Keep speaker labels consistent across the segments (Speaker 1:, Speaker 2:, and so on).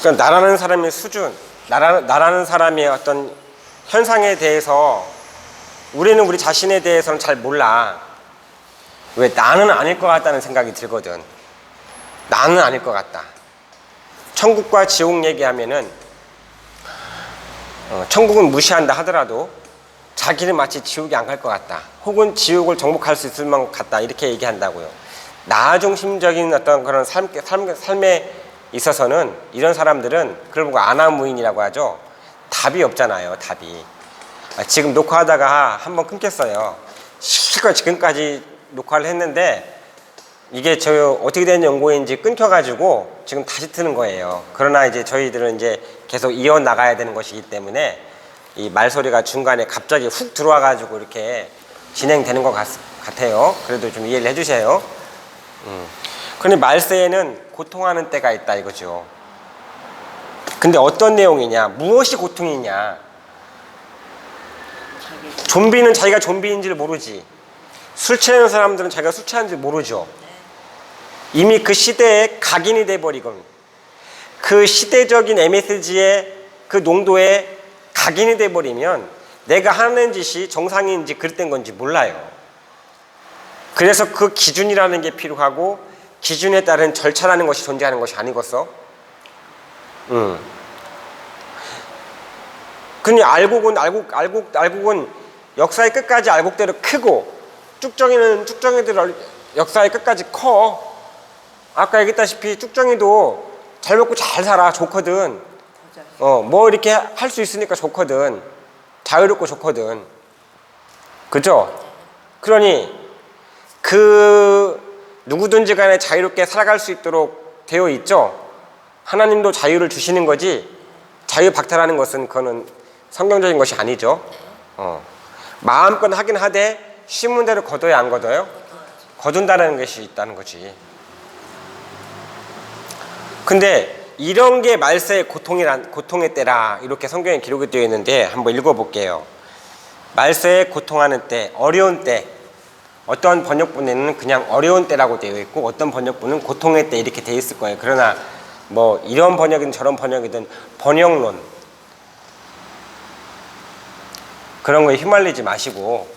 Speaker 1: 그러니까 나라는 사람의 수준, 나라는 사람의 어떤 현상에 대해서 우리는 우리 자신에 대해서는 잘 몰라. 왜? 나는 아닐 것 같다는 생각이 들거든. 나는 아닐 것 같다. 천국과 지옥 얘기하면은 천국은 무시한다 하더라도 자기는 마치 지옥에 안 갈 것 같다. 혹은 지옥을 정복할 수 있을 것 같다. 이렇게 얘기한다고요. 나 중심적인 어떤 그런 삶에 있어서는 이런 사람들은 그걸 보고 아나무인이라고 하죠. 답이 없잖아요. 답이. 지금 녹화하다가 한번 끊겼어요. 실컷 지금까지 녹화를 했는데 이게 저 어떻게 된 연고인지 끊겨가지고 지금 다시 트는 거예요. 그러나 이제 저희들은 이제 계속 이어 나가야 되는 것이기 때문에 이 말소리가 중간에 갑자기 훅 들어와가지고 이렇게 진행되는 것 같아요. 그래도 좀 이해를 해주세요. 그런데 말세에는 고통하는 때가 있다 이거죠. 근데 어떤 내용이냐? 무엇이 고통이냐? 좀비는 자기가 좀비인지를 모르지. 술 취하는 사람들은 자기가 술 취하는지 모르죠. 이미 그 시대에 각인이 돼버리건 그 시대적인 MSG의 그 농도에 각인이 돼버리면 내가 하는 짓이 정상인지 그릇된 건지 몰라요. 그래서 그 기준이라는 게 필요하고 기준에 따른 절차라는 것이 존재하는 것이 아니겠어? 근데 알곡은 역사의 끝까지 알곡대로 크고 쭉정이들 역사의 끝까지 커. 아까 얘기했다시피 쭉정이도 잘 먹고 잘 살아. 좋거든. 뭐 이렇게 할 수 있으니까 좋거든. 자유롭고 좋거든. 그죠? 그러니 그 누구든지 간에 자유롭게 살아갈 수 있도록 되어 있죠. 하나님도 자유를 주시는 거지 자유 박탈하는 것은 그거는 성경적인 것이 아니죠. 마음껏 하긴 하되 심은 대로 거둬야 안 거둬요? 거둔다는 것이 있다는 거지. 근데 이런 게 말세의 고통의 때라 이렇게 성경에 기록이 되어 있는데 한번 읽어볼게요. 말세에 고통하는 때, 어려운 때. 어떤 번역본에는 그냥 어려운 때라고 되어 있고 어떤 번역본은 고통의 때 이렇게 되어 있을 거예요. 그러나 뭐 이런 번역이든 저런 번역이든 번역론 그런 거에 휘말리지 마시고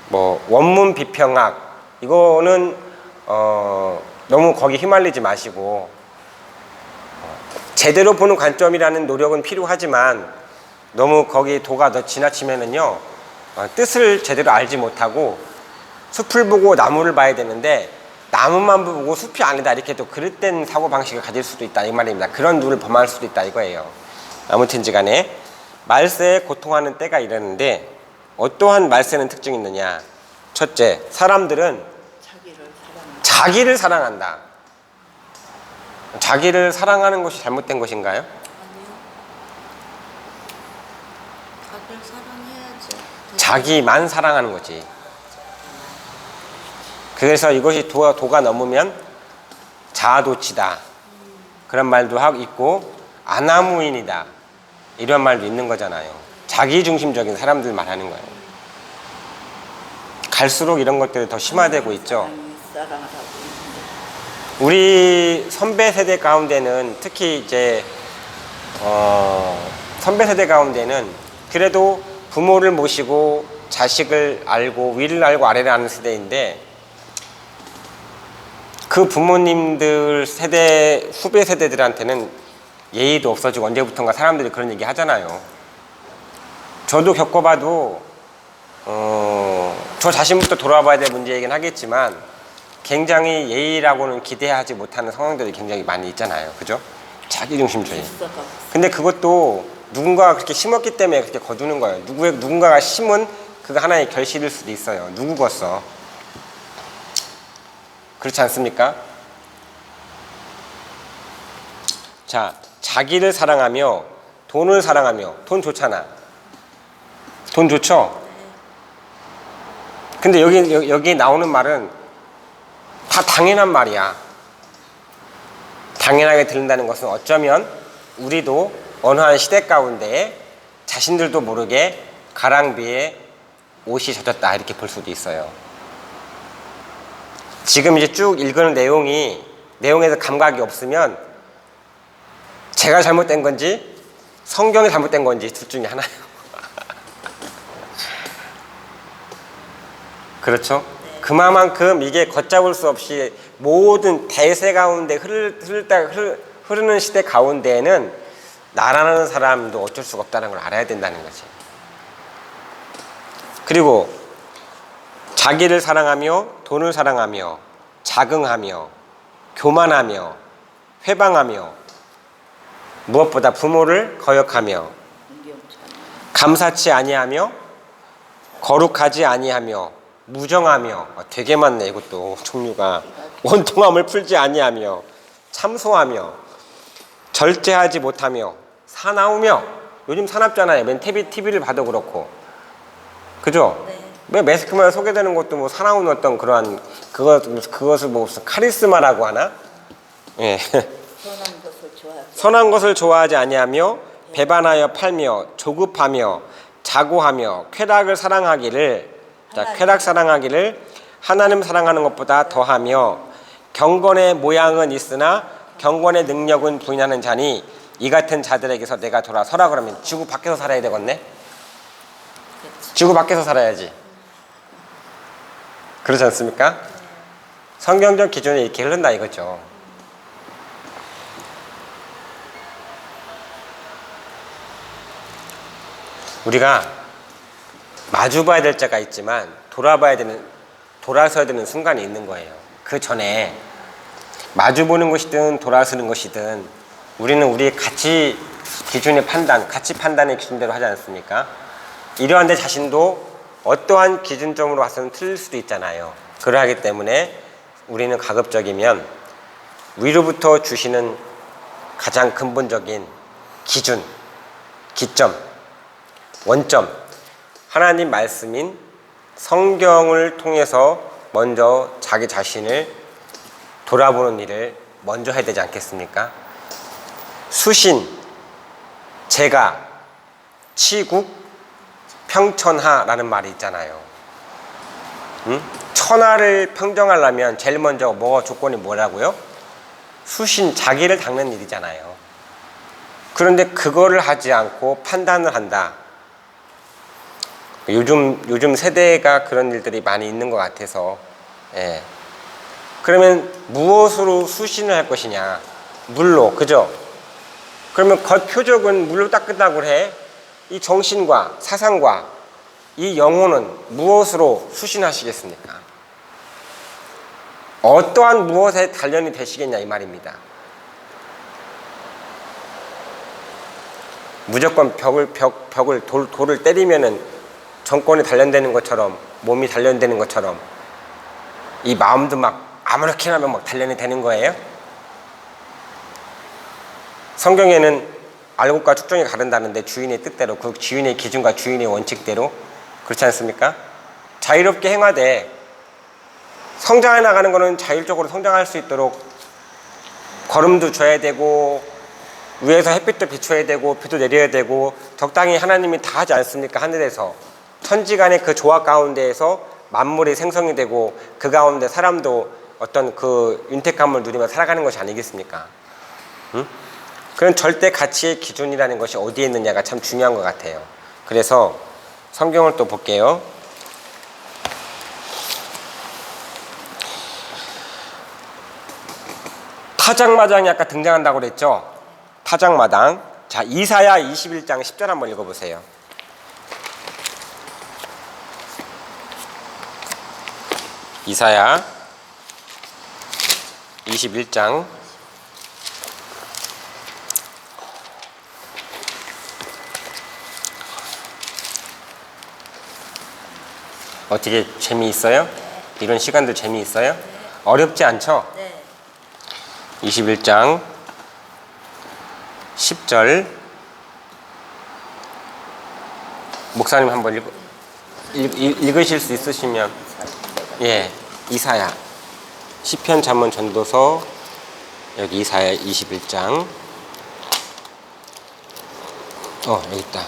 Speaker 1: 뭐 원문 비평학 이거는 너무 거기 휘말리지 마시고 제대로 보는 관점이라는 노력은 필요하지만 너무 거기 도가 더 지나치면은요 뜻을 제대로 알지 못하고 숲을 보고 나무를 봐야 되는데 나무만 보고 숲이 아니다 이렇게 또 그릇된 사고방식을 가질 수도 있다 이 말입니다. 그런 눈을 범할 수도 있다 이거예요. 아무튼지 간에 말세에 고통하는 때가 이러는데 어떠한 말세는 특징이 있느냐. 첫째, 사람들은 자기를 사랑한다. 자기를 사랑하는 것이 잘못된 것인가요?
Speaker 2: 아니요. 자기를 사랑해야지.
Speaker 1: 자기만 사랑하는 거지. 그래서 이것이 도가 넘으면 자아도취다 그런 말도 있고 아나무인이다 이런 말도 있는 거잖아요. 자기중심적인 사람들 말하는 거예요. 갈수록 이런 것들이 더 심화되고 있죠. 우리 선배 세대 가운데는 특히 이제 선배 세대 가운데는 그래도 부모를 모시고 자식을 알고 위를 알고 아래를 아는 세대인데 그 부모님들 세대 후배 세대들한테는 예의도 없어지고 언제부턴가 사람들이 그런 얘기 하잖아요. 저도 겪어봐도 저 자신부터 돌아봐야 될 문제이긴 하겠지만 굉장히 예의라고는 기대하지 못하는 상황들이 굉장히 많이 있잖아요. 그죠? 자기중심주의. 근데 그것도 누군가가 그렇게 심었기 때문에 그렇게 거두는 거예요. 누군가가 심은 그거 하나의 결실일 수도 있어요. 누구겠어? 그렇지 않습니까? 자, 자기를 사랑하며 돈을 사랑하며 돈 좋잖아. 돈 좋죠? 근데 여기 나오는 말은 다 당연한 말이야. 당연하게 들린다는 것은 어쩌면 우리도 어느 한 시대 가운데에 자신들도 모르게 가랑비에 옷이 젖었다 이렇게 볼 수도 있어요. 지금 이제 쭉 읽은 내용에서 감각이 없으면 제가 잘못된 건지 성경이 잘못된 건지 둘 중에 하나예요. 그렇죠?
Speaker 2: 네.
Speaker 1: 그만큼 이게 걷잡을 수 없이 모든 대세 가운데 흐르는 시대 가운데에는 나라는 사람도 어쩔 수가 없다는 걸 알아야 된다는 거지. 그리고 자기를 사랑하며 돈을 사랑하며 자긍하며 교만하며 회방하며 무엇보다 부모를 거역하며 감사치 아니하며 거룩하지 아니하며 무정하며 되게 많네 이것도 종류가 원통함을 풀지 아니하며 참소하며 절제하지 못하며 사나우며 요즘 사납잖아요. 맨 TV를 봐도 그렇고 그죠?
Speaker 2: 네.
Speaker 1: 왜 매스크만 소개되는 것도 뭐 사나운 어떤 그러한 그것을 뭐 무슨 카리스마라고 하나? 예.
Speaker 2: 선한 것을 좋아하지.
Speaker 1: 선한 것을 좋아하지 아니하며 배반하여 팔며 조급하며 자고하며 쾌락을 사랑하기를 쾌락 사랑하기를 하나님 사랑하는 것보다 더하며 경건의 모양은 있으나 경건의 능력은 부인하는 자니 이 같은 자들에게서 내가 돌아서라. 그러면 지구 밖에서 살아야 되겠네.
Speaker 2: 그렇지.
Speaker 1: 지구 밖에서 살아야지. 그렇지 않습니까? 성경적 기준이 이렇게 흐른다 이거죠. 우리가 마주봐야 될 자가 있지만 돌아서야 되는 순간이 있는 거예요. 그 전에 마주보는 것이든 돌아서는 것이든 우리는 우리의 가치 기준의 가치 판단의 기준대로 하지 않습니까? 이러한 내 자신도 어떠한 기준점으로 봐서는 틀릴 수도 있잖아요. 그러하기 때문에 우리는 가급적이면 위로부터 주시는 가장 근본적인 기준, 기점, 원점, 하나님 말씀인 성경을 통해서 먼저 자기 자신을 돌아보는 일을 먼저 해야 되지 않겠습니까? 수신, 제가, 치국, 평천하라는 말이 있잖아요. 천하를 평정하려면 제일 먼저 조건이 뭐라고요? 수신, 자기를 닦는 일이잖아요. 그런데 그거를 하지 않고 판단을 한다. 요즘 세대가 그런 일들이 많이 있는 것 같아서, 예. 그러면 무엇으로 수신을 할 것이냐? 물로, 그죠? 그러면 겉표적은 물로 닦는다고 해. 이 정신과 사상과 이 영혼은 무엇으로 수신하시겠습니까? 어떠한 무엇에 단련이 되시겠냐 이 말입니다. 무조건 돌을 때리면은 정권이 단련되는 것처럼 몸이 단련되는 것처럼 이 마음도 막 아무렇게나 하면 막 단련이 되는 거예요? 성경에는 알곡과 축종이 가른다는데 주인의 뜻대로 그 주인의 기준과 주인의 원칙대로 그렇지 않습니까? 자유롭게 행하되 성장해 나가는 거는 자율적으로 성장할 수 있도록 거름도 줘야 되고 위에서 햇빛도 비춰야 되고 비도 내려야 되고 적당히 하나님이 다 하지 않습니까? 하늘에서 천지간의 그 조화 가운데에서 만물이 생성이 되고 그 가운데 사람도 어떤 그 윤택함을 누리며 살아가는 것이 아니겠습니까? 응? 그런 절대 가치의 기준이라는 것이 어디에 있느냐가 참 중요한 것 같아요. 그래서 성경을 또 볼게요. 타작마당이 아까 등장한다고 그랬죠? 타작마당. 자, 이사야 21장 10절 한번 읽어보세요. 이사야 21장 어떻게 재미있어요?
Speaker 2: 네.
Speaker 1: 이런 시간들 재미있어요?
Speaker 2: 네.
Speaker 1: 어렵지 않죠?
Speaker 2: 네.
Speaker 1: 21장 10절 목사님 한번 읽으실 수 있으시면 예, 이사야 시편 잠언 전도서 여기 이사야 21장 여기 있다.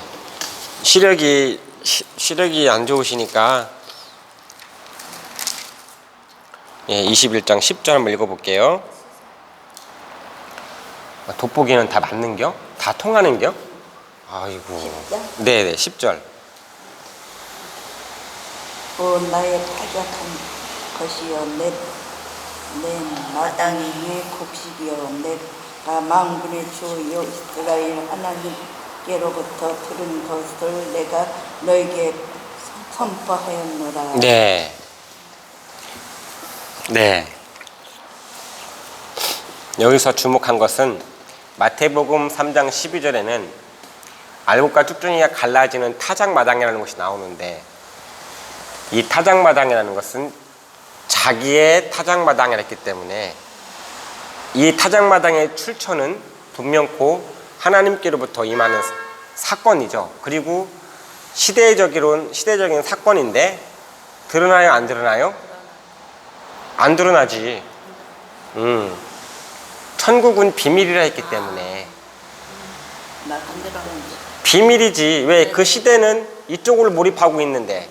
Speaker 1: 시력이 안 좋으시니까 예, 21장 10절 한번 읽어볼게요. 돋보기는 다 맞는겨? 다 통하는겨? 아이고.
Speaker 2: 10절?
Speaker 1: 네네, 10절.
Speaker 2: 나의 타작한 것이여 내 마땅히 내 곡식이여 내가 만군의 주 이스라엘 하나님께로부터 들은 것을 내가 너에게 선포하였노라.
Speaker 1: 네. 네. 여기서 주목한 것은 마태복음 3장 12절에는 알곡과 쭉정이가 갈라지는 타작마당이라는 것이 나오는데, 이 타작마당이라는 것은 자기의 타작마당이었기 때문에 이 타작마당의 출처는 분명코 하나님께로부터 임하는 사건이죠. 그리고 시대적인 사건인데 드러나요, 안 드러나요? 안 드러나지. 천국은 비밀이라 했기 때문에
Speaker 2: 나 건드려는지.
Speaker 1: 비밀이지. 왜? 그 시대는 이쪽을 몰입하고 있는데,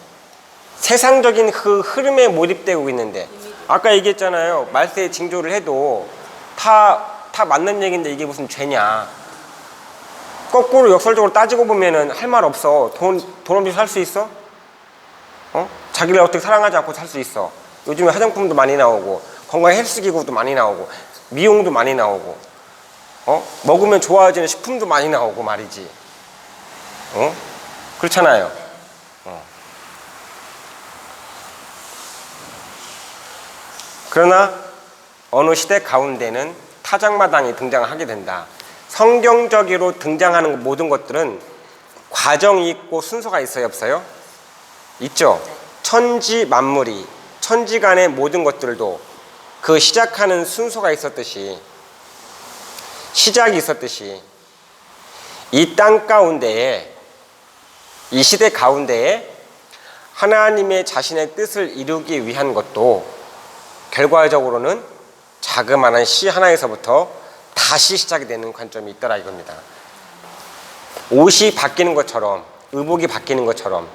Speaker 1: 세상적인 그 흐름에 몰입되고 있는데, 아까 얘기했잖아요. 말세에 징조를 해도 다 맞는 얘기인데 이게 무슨 죄냐. 거꾸로 역설적으로 따지고 보면은 할 말 없어. 돈 없이 살 수 있어? 자기를 어떻게 사랑하지 않고 살 수 있어? 요즘에 화장품도 많이 나오고, 건강 헬스기구도 많이 나오고, 미용도 많이 나오고, 먹으면 좋아지는 식품도 많이 나오고 말이지. 그렇잖아요. 그러나 어느 시대 가운데는 타작마당이 등장하게 된다. 성경적으로 등장하는 모든 것들은 과정이 있고 순서가 있어요, 없어요? 있죠. 천지 만물이, 천지간의 모든 것들도 그 시작하는 순서가 있었듯이, 시작이 있었듯이, 이 땅 가운데에, 이 시대 가운데에 하나님의 자신의 뜻을 이루기 위한 것도 결과적으로는 자그마한 씨 하나에서부터 다시 시작이 되는 관점이 있더라 이겁니다. 옷이 바뀌는 것처럼, 의복이 바뀌는 것처럼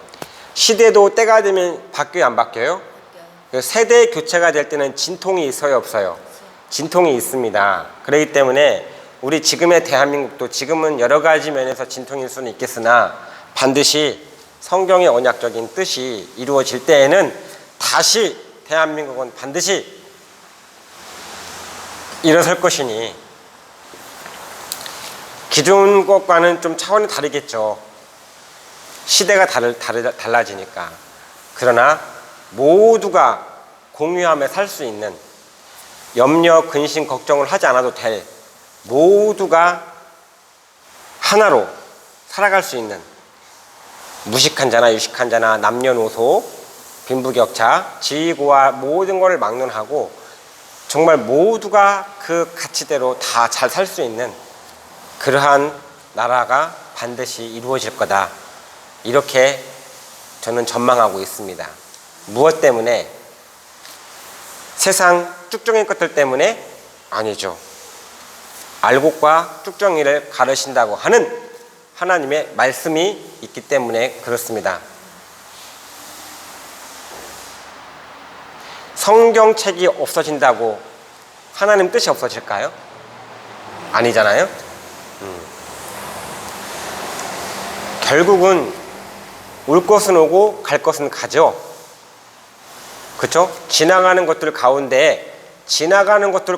Speaker 1: 시대도 때가 되면 바뀌어요, 안 바뀌어요? 세대 교체가 될 때는 진통이 있어요, 없어요? 진통이 있습니다. 그렇기 때문에 우리 지금의 대한민국도 지금은 여러 가지 면에서 진통일 수는 있겠으나 반드시 성경의 언약적인 뜻이 이루어질 때에는 다시 대한민국은 반드시 일어설 것이니, 기존 것과는 좀 차원이 다르겠죠. 시대가 달라지니까. 그러나 모두가 공유하며 살 수 있는, 염려, 근심, 걱정을 하지 않아도 될, 모두가 하나로 살아갈 수 있는, 무식한 자나 유식한 자나 남녀노소, 빈부격차, 지위고와 모든 것을 막론하고 정말 모두가 그 가치대로 다 잘 살 수 있는 그러한 나라가 반드시 이루어질 거다. 이렇게 저는 전망하고 있습니다. 무엇 때문에? 세상 쭉정이 것들 때문에? 아니죠. 알곡과 쭉정이를 가르신다고 하는 하나님의 말씀이 있기 때문에 그렇습니다. 성경책이 없어진다고 하나님 뜻이 없어질까요? 아니잖아요. 결국은 올 것은 오고 갈 것은 가죠. 그렇죠? 지나가는 것들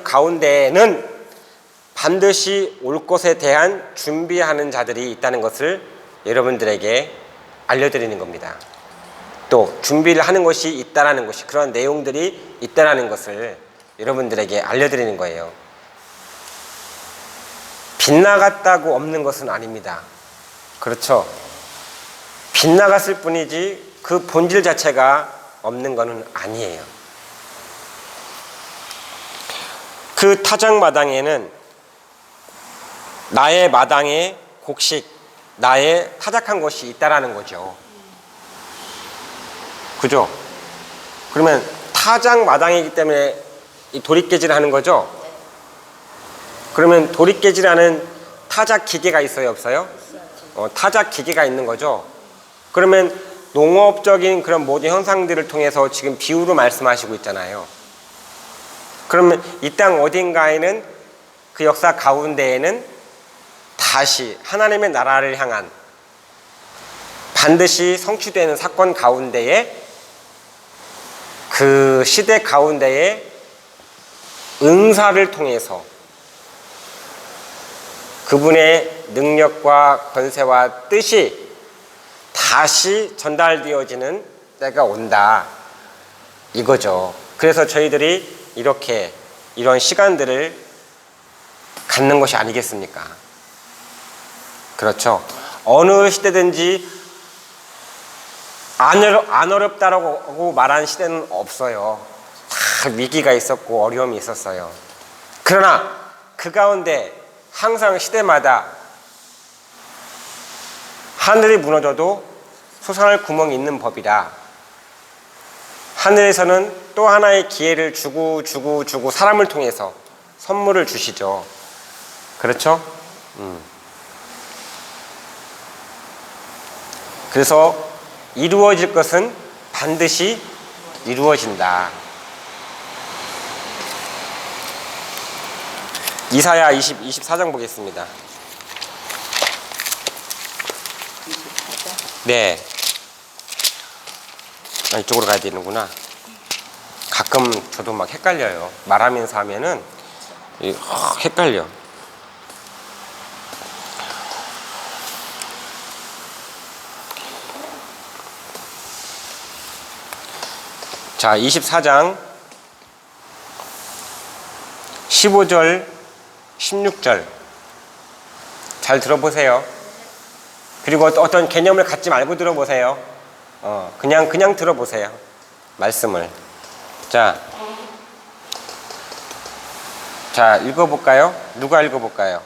Speaker 1: 가운데에는 반드시 올 것에 대한 준비하는 자들이 있다는 것을 여러분들에게 알려드리는 겁니다. 또 준비를 하는 것이 있다라는 것이, 그런 내용들이 있다라는 것을 여러분들에게 알려드리는 거예요. 빗나갔다고 없는 것은 아닙니다. 그렇죠? 빗나갔을 뿐이지 그 본질 자체가 없는 것은 아니에요. 그 타작마당에는 나의 마당에 곡식, 나의 타작한 것이 있다라는 거죠. 그죠? 그러면 타작마당이기 때문에 이 도립개질을 하는 거죠? 그러면 도립개질하는 타작 기계가 있어요, 없어요? 타작 기계가 있는 거죠. 그러면 농업적인 그런 모든 현상들을 통해서 지금 비유로 말씀하시고 있잖아요. 그러면 이 땅 어딘가에는 그 역사 가운데에는 다시 하나님의 나라를 향한 반드시 성취되는 사건 가운데에 그 시대 가운데에 은사를 통해서 그분의 능력과 권세와 뜻이 다시 전달되어지는 때가 온다 이거죠. 그래서 저희들이 이렇게 이런 시간들을 갖는 것이 아니겠습니까? 그렇죠. 어느 시대든지 안 어렵다라고 말하는 시대는 없어요. 다 위기가 있었고 어려움이 있었어요. 그러나 그 가운데 항상 시대마다 하늘이 무너져도 솟아날 구멍이 있는 법이라 하늘에서는 또 하나의 기회를 주고 사람을 통해서 선물을 주시죠. 그렇죠? 그래서 이루어질 것은 반드시 이루어진다. 이사야 24장 보겠습니다.
Speaker 2: 24장?
Speaker 1: 네. 이쪽으로 가야 되는구나. 가끔 저도 막 헷갈려요. 말하면서 하면은 헷갈려. 자, 24장 15절 16절 잘 들어보세요. 그리고 어떤 개념을 갖지 말고 들어보세요. 그냥 들어보세요. 말씀을. 자, 읽어볼까요? 누가 읽어볼까요?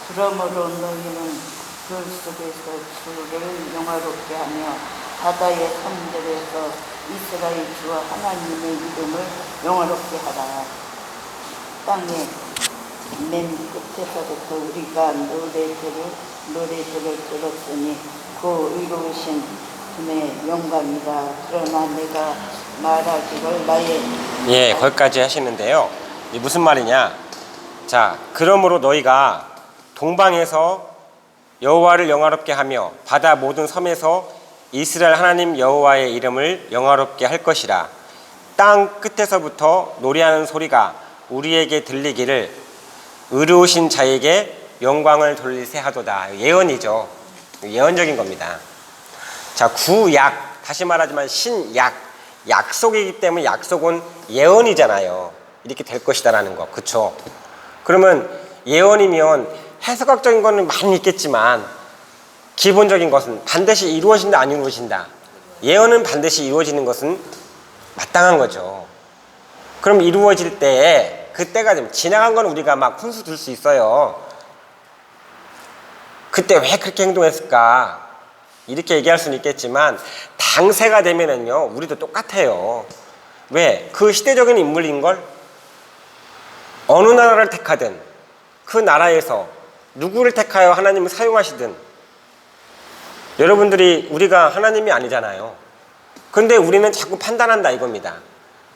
Speaker 2: 그러므로 너희는 그 속에서 주를 영화롭게 하며 바다의 섬들에서 이스라엘 주와 하나님의 이름을 영화롭게 하라. 땅의 맨 끝에서부터 우리가 노래들을 들었으니 그 의로우신 분의 영광이다. 그러나 내가 말하기를 나의
Speaker 1: 거기까지 하시는데요. 이게 무슨 말이냐? 자, 그러므로 너희가 동방에서 여호와를 영화롭게 하며 바다 모든 섬에서 이스라엘 하나님 여호와의 이름을 영화롭게 할 것이라. 땅 끝에서부터 노래하는 소리가 우리에게 들리기를 의로우신 자에게 영광을 돌리세 하도다. 예언이죠. 예언적인 겁니다. 자, 구약, 다시 말하지만 신약, 약속이기 때문에 약속은 예언이잖아요. 이렇게 될 것이다라는 거. 그쵸? 그러면 예언이면 해석학적인 거는 많이 있겠지만 기본적인 것은 반드시 이루어진다, 안 이루어진다. 예언은 반드시 이루어지는 것은 마땅한 거죠. 그럼 이루어질 때에 그때가 되면 지나간 건 우리가 막 훈수 둘 수 있어요. 그때 왜 그렇게 행동했을까? 이렇게 얘기할 수는 있겠지만 당세가 되면은요, 우리도 똑같아요. 왜? 그 시대적인 인물인걸? 어느 나라를 택하든 그 나라에서 누구를 택하여 하나님을 사용하시든 여러분들이 우리가 하나님이 아니잖아요. 근데 우리는 자꾸 판단한다 이겁니다.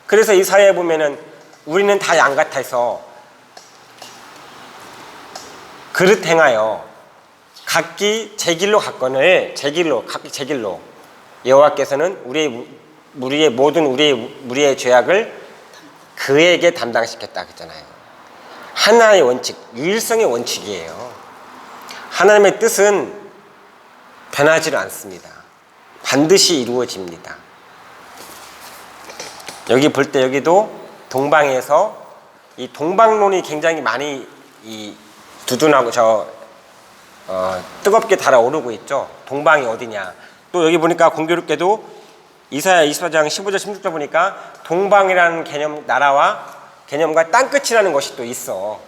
Speaker 1: 그래서 이 사회에 보면은 우리는 다 양 같아서 그릇 행하여 각기 제 길로 갔거늘 각기 제 길로 여호와께서는 우리의 모든 우리의 죄악을 그에게 담당시켰다 그랬잖아요. 하나의 원칙, 유일성의 원칙이에요. 하나님의 뜻은 변하지 않습니다. 반드시 이루어집니다. 여기 볼 때 여기도 동방에서 이 동방론이 굉장히 많이 두둔하고 뜨겁게 달아오르고 있죠. 동방이 어디냐. 또 여기 보니까 공교롭게도 이사야 24장 15절 16절 보니까 동방이라는 개념, 나라와 개념과 땅끝이라는 것이 또 있어.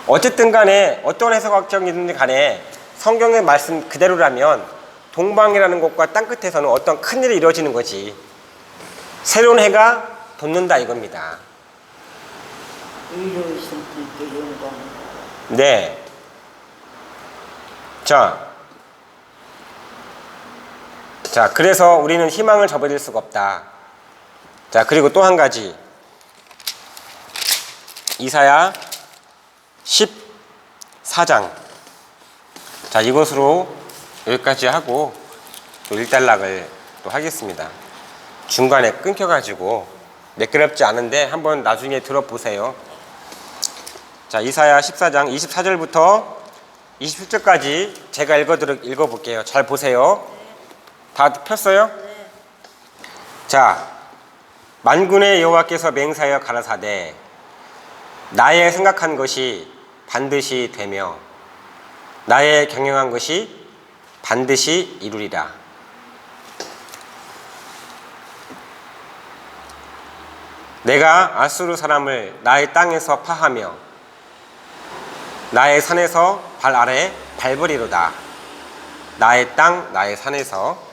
Speaker 1: 어쨌든 간에 어떤 해석학적이든지 간에 성경의 말씀 그대로라면 동방이라는 곳과 땅끝에서는 어떤 큰일이 이루어지는 거지. 새로운 해가 돋는다 이겁니다.
Speaker 2: 의로우신 분께 영광.
Speaker 1: 네. 자, 그래서 우리는 희망을 저버릴 수가 없다. 자, 그리고 또 한 가지. 이사야 14장. 자, 이것으로 여기까지 하고 또 일단락을 또 하겠습니다. 중간에 끊겨가지고 매끄럽지 않은데 한번 나중에 들어보세요. 자, 이사야 14장 24절부터 27절까지 제가 읽어볼게요. 잘 보세요. 다 폈어요? 자, 만군의 여호와께서 맹세하여 가라사대 나의 생각한 것이 반드시 되며 나의 경영한 것이 반드시 이루리라. 내가 아수르 사람을 나의 땅에서 파하며 나의 산에서 발 아래 밟으리로다. 나의 땅 나의 산에서.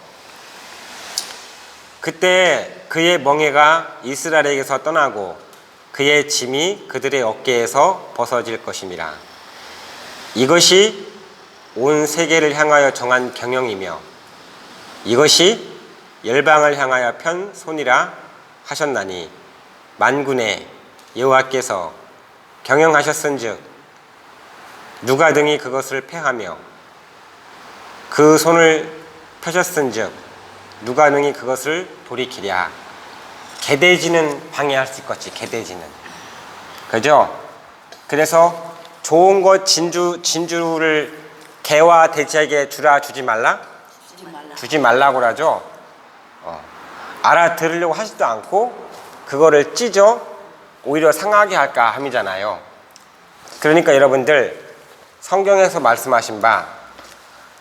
Speaker 1: 그때 그의 멍에가 이스라엘에게서 떠나고 그의 짐이 그들의 어깨에서 벗어질 것임이라. 이것이 온 세계를 향하여 정한 경영이며 이것이 열방을 향하여 편 손이라 하셨나니 만군의 여호와께서 경영하셨은즉 누가 등이 그것을 패하며 그 손을 펴셨은즉 누가 능히 그것을 돌이키랴. 개돼지는 방해할 수 있겠지. 개돼지는. 그죠? 그래서 좋은 것 진주를 개와 돼지에게 주지 말라? 주지 말라고 하죠. 알아들으려고 하지도 않고 그거를 찢어 오히려 상하게 할까 함이잖아요. 그러니까 여러분들 성경에서 말씀하신 바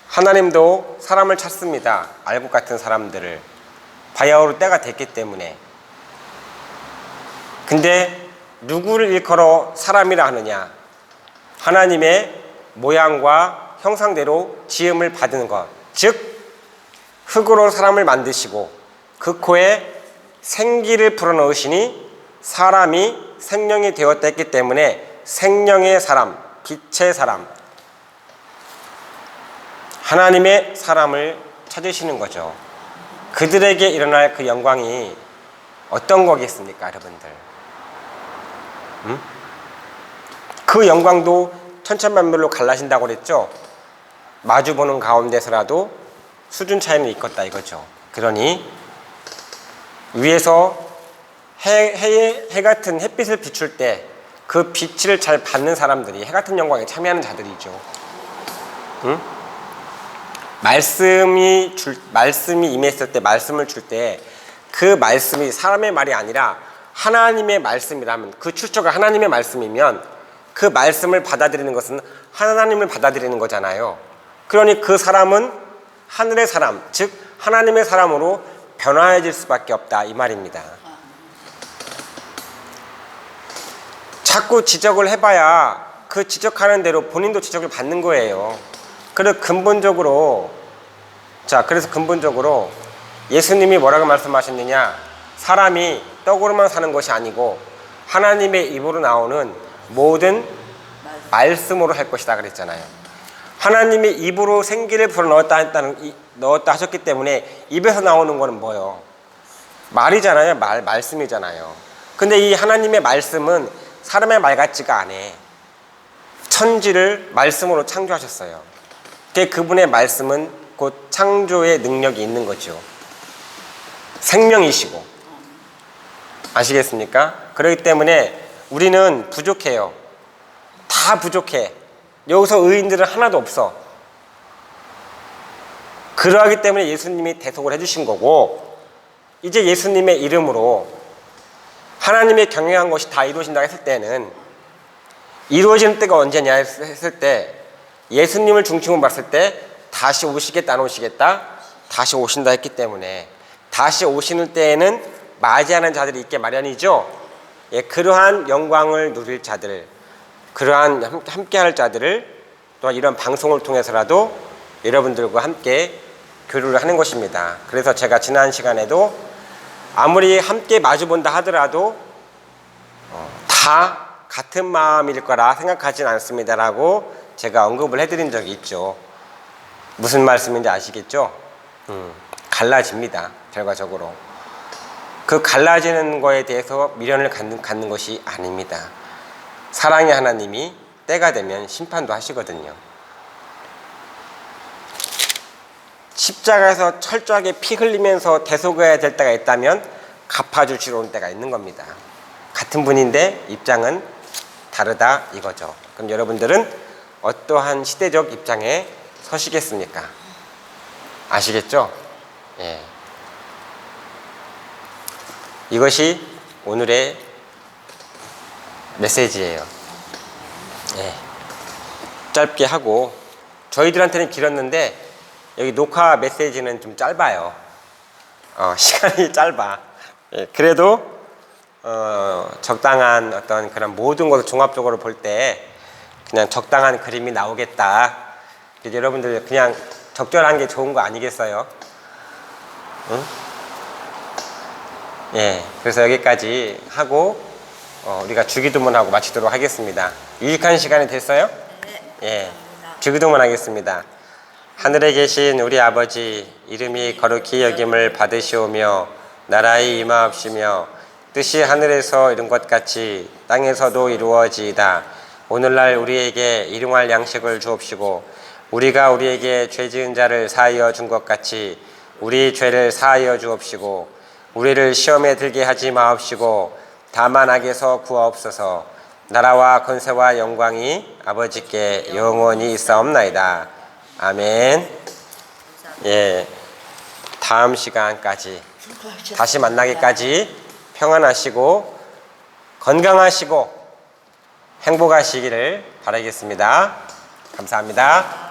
Speaker 1: 하나님도 사람을 찾습니다. 알곡 같은 사람들을. 바야흐로 때가 됐기 때문에. 근데 누구를 일컬어 사람이라 하느냐? 하나님의 모양과 형상대로 지음을 받은 것. 즉 흙으로 사람을 만드시고 그 코에 생기를 불어넣으시니 사람이 생명이 되었다 했기 때문에 생명의 사람, 빛의 사람, 하나님의 사람을 찾으시는 거죠. 그들에게 일어날 그 영광이 어떤 거겠습니까, 여러분들? 그 영광도 천천만별로 갈라진다고 그랬죠. 마주보는 가운데서라도 수준 차이는 있겠다 이거죠. 그러니 위에서 해 같은 햇빛을 비출 때 그 빛을 잘 받는 사람들이 해 같은 영광에 참여하는 자들이죠. 말씀이 임했을 때, 말씀을 줄 때 그 말씀이 사람의 말이 아니라 하나님의 말씀이라면, 그 출처가 하나님의 말씀이면 그 말씀을 받아들이는 것은 하나님을 받아들이는 거잖아요. 그러니 그 사람은 하늘의 사람, 즉 하나님의 사람으로 변화해질 수밖에 없다 이 말입니다. 자꾸 지적을 해봐야 그 지적하는 대로 본인도 지적을 받는 거예요. 그래서 근본적으로 예수님이 뭐라고 말씀하셨느냐? 사람이 떡으로만 사는 것이 아니고 하나님의 입으로 나오는 모든 말씀으로 할 것이다 그랬잖아요. 하나님의 입으로 생기를 넣었다 하셨기 때문에 입에서 나오는 거는 뭐예요? 말이잖아요. 말씀이잖아요. 근데 이 하나님의 말씀은 사람의 말 같지가 않아. 천지를 말씀으로 창조하셨어요. 그분의 말씀은 곧 창조의 능력이 있는 거죠. 생명이시고. 아시겠습니까? 그렇기 때문에 우리는 부족해요. 다 부족해. 여기서 의인들은 하나도 없어. 그러하기 때문에 예수님이 대속을 해주신 거고, 이제 예수님의 이름으로 하나님의 경영한 것이 다 이루어진다고 했을 때는, 이루어지는 때가 언제냐 했을 때, 예수님을 중심으로 봤을 때 다시 오시겠다 안 오시겠다? 다시 오신다 했기 때문에 다시 오시는 때에는 맞이하는 자들이 있게 마련이죠. 예, 그러한 영광을 누릴 자들, 그러한 함께할 자들을 또한 이런 방송을 통해서라도 여러분들과 함께 교류를 하는 것입니다. 그래서 제가 지난 시간에도 아무리 함께 마주본다 하더라도 다 같은 마음일 거라 생각하진 않습니다라고 제가 언급을 해드린 적이 있죠. 무슨 말씀인지 아시겠죠? 갈라집니다. 결과적으로. 그 갈라지는 거에 대해서 미련을 갖는 것이 아닙니다. 사랑의 하나님이 때가 되면 심판도 하시거든요. 십자가에서 철저하게 피 흘리면서 대속해야 될 때가 있다면 갚아주시러 온 때가 있는 겁니다. 같은 분인데 입장은 다르다 이거죠. 그럼 여러분들은 어떠한 시대적 입장에 서시겠습니까? 아시겠죠? 예. 이것이 오늘의 메시지예요. 예. 짧게 하고, 저희들한테는 길었는데 여기 녹화 메시지는 좀 짧아요. 시간이 짧아. 예. 그래도 적당한 어떤 그런 모든 것을 종합적으로 볼 때 그냥 적당한 그림이 나오겠다. 그래서 여러분들 그냥 적절한 게 좋은 거 아니겠어요? 응? 예, 그래서 여기까지 하고 우리가 주기도문하고 마치도록 하겠습니다. 유익한 시간이 됐어요?
Speaker 2: 네.
Speaker 1: 예, 주기도문 하겠습니다. 하늘에 계신 우리 아버지, 이름이 거룩히 여김을 받으시오며 나라의 임하옵시며 뜻이 하늘에서 이룬 것 같이 땅에서도 이루어지이다. 오늘날 우리에게 일용할 양식을 주옵시고 우리가 우리에게 죄 지은 자를 사하여 준 것 같이 우리 죄를 사하여 주옵시고 우리를 시험에 들게 하지 마옵시고 다만 악에서 구하옵소서. 나라와 권세와 영광이 아버지께 영원히 있사옵나이다. 아멘. 예, 다음 시간까지 다시 만나기까지 평안하시고 건강하시고 행복하시기를 바라겠습니다. 감사합니다.